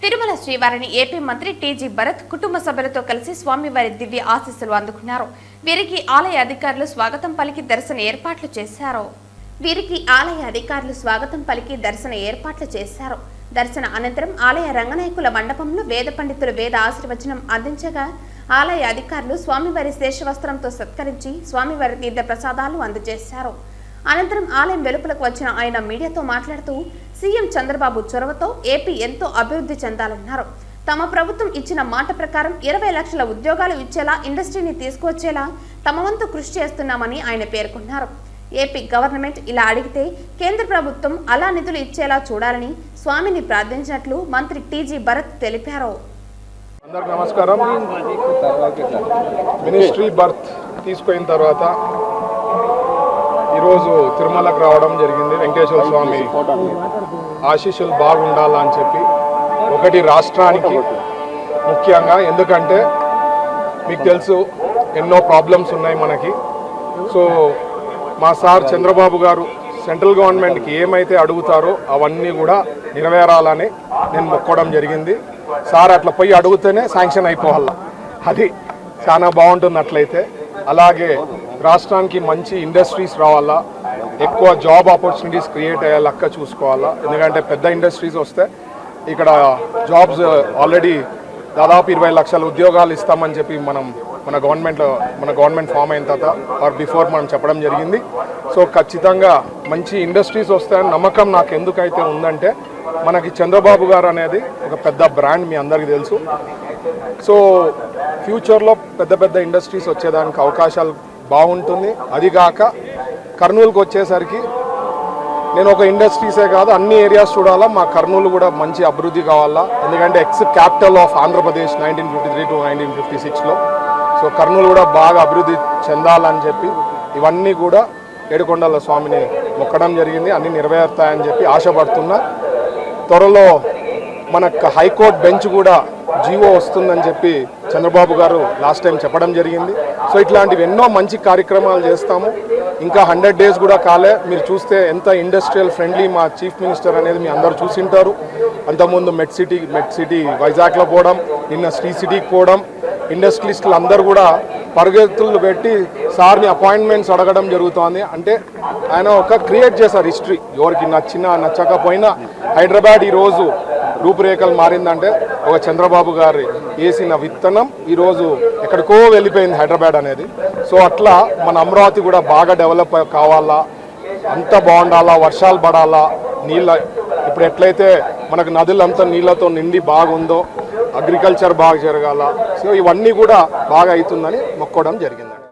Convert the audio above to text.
తిరుమల శ్రీవారిని ఏపీ మంత్రి టీజీ భరత్ కుటుంబ సభ్యులతో కలిసి స్వామివారి దివ్య ఆశీస్సులు అందుకున్నారు. వీరికి ఆలయ అధికారులు స్వాగతం పలికి దర్శన ఏర్పాట్లు చేశారు. దర్శన అనంతరం ఆలయ రంగనాయకుల మండపంలో వేద పండితులు వేద ఆశీర్వచనం అందించగా ఆలయ అధికారులు స్వామివారి శేషవస్త్రంతో సత్కరించి స్వామివారి తీర్థ ప్రసాదాలు అందజేశారు. అనంతరం ఆలయం వెలుపలకు వచ్చిన ఆయన మీడియాతో మాట్లాడుతూ సీఎం చంద్రబాబు చొరవతో ఏపీ ఎంతో అభివృద్ధి చెందాలన్నారు. తమ ప్రభుత్వం ఇచ్చిన మాట ప్రకారం 20 లక్షల ఉద్యోగాలు ఇచ్చేలా ఇండస్ట్రీని తీసుకువచ్చేలా తమ వంతు కృషి చేస్తున్నామని ఆయన పేర్కొన్నారు. ఏపీ గవర్నమెంట్ ఇలా అడిగితే కేంద్ర ప్రభుత్వం అలా నిధులు ఇచ్చేలా చూడాలని స్వామిని ప్రార్థించినట్లు మంత్రి టీజీ భరత్ తెలిపారు. అందరికీ నమస్కారం. మినిస్ట్రీ బర్త్ తీసుకున్న తర్వాత ఈరోజు తిరుమలకు రావడం జరిగింది. వెంకటేశ్వర స్వామి ఆశీస్సులు బాగుండాలని చెప్పి ఒకటి రాష్ట్రానికి ముఖ్యంగా, ఎందుకంటే మీకు తెలుసు ఎన్నో ప్రాబ్లమ్స్ ఉన్నాయి మనకి. సో మా సార్ చంద్రబాబు గారు సెంట్రల్ గవర్నమెంట్కి ఏమైతే అడుగుతారో అవన్నీ కూడా నెరవేరాలని నేను మొక్కడం జరిగింది. సార్ అట్లా పోయి అడిగితేనే శాంక్షన్ అయిపోవాల, అది చాలా బాగుంటుంది. అట్లయితే అలాగే రాష్ట్రానికి మంచి ఇండస్ట్రీస్ రావాలా, ఎక్కువ జాబ్ ఆపర్చునిటీస్ క్రియేట్ అయ్యే లెక్క చూసుకోవాలా. ఎందుకంటే పెద్ద ఇండస్ట్రీస్ వస్తే ఇక్కడ జాబ్స్ ఆల్రెడీ దాదాపు 20 లక్షల ఉద్యోగాలు ఇస్తామని చెప్పి మన గవర్నమెంట్ ఫామ్ అయిన తర్వాత ఆర్ బిఫోర్ మనం చెప్పడం జరిగింది. సో ఖచ్చితంగా మంచి ఇండస్ట్రీస్ వస్తాయని నమ్మకం నాకు ఎందుకైతే ఉందంటే, మనకి చంద్రబాబు గారు అనేది ఒక పెద్ద బ్రాండ్, మీ అందరికీ తెలుసు. సో ఫ్యూచర్లో పెద్ద ఇండస్ట్రీస్ వచ్చేదానికి అవకాశాలు బాగుంటుంది. అదిగాక కర్నూలుకి వచ్చేసరికి నేను ఒక ఇండస్ట్రీసే కాదు అన్ని ఏరియాస్ చూడాలా. మా కర్నూలు కూడా మంచి అభివృద్ధి కావాలా, ఎందుకంటే క్యాపిటల్ ఆఫ్ ఆంధ్రప్రదేశ్ 1953 to 1956లో. సో కర్నూలు కూడా బాగా అభివృద్ధి చెందాలని చెప్పి ఇవన్నీ కూడా ఏడుకొండల స్వామిని మొక్కడం జరిగింది. అన్నీ నెరవేరుతాయని చెప్పి ఆశపడుతున్నా. త్వరలో మనకు హైకోర్టు బెంచ్ కూడా జీవో వస్తుందని చెప్పి చంద్రబాబు గారు లాస్ట్ టైం చెప్పడం జరిగింది. సో ఇట్లాంటివి ఎన్నో మంచి కార్యక్రమాలు చేస్తాము. ఇంకా 100 days కూడా కాలే. మీరు చూస్తే ఎంత ఇండస్ట్రియల్ ఫ్రెండ్లీ మా చీఫ్ మినిస్టర్ అనేది మీ అందరూ చూసింటారు. అంతకుముందు మెడ్ సిటీ వైజాగ్లో పోవడం, నిన్న శ్రీ సిటీకి పోవడం, ఇండస్ట్రియలిస్టులు అందరూ కూడా పరిగెత్తులు పెట్టి సార్ని అపాయింట్మెంట్స్ అడగడం జరుగుతోంది. అంటే ఆయన ఒక క్రియేట్ చేశారు హిస్టరీ. ఎవరికి నచ్చినా నచ్చకపోయినా హైదరాబాద్ ఈరోజు రూపురేఖలు మారిందంటే ఒక చంద్రబాబు గారి వేసిన విత్తనం ఈరోజు ఎక్కడికో వెళ్ళిపోయింది హైదరాబాద్ అనేది. సో అట్లా మన అమరావతి కూడా బాగా డెవలప్ కావాలా, అంత బాగుండాలా, వర్షాలు పడాలా, ఇప్పుడు ఎట్లయితే మనకు నదులంతా నీళ్ళతో నిండి బాగుందో అగ్రికల్చర్ బాగా జరగాల. సో ఇవన్నీ కూడా బాగా అవుతుందని మొక్కడం జరిగిందండి.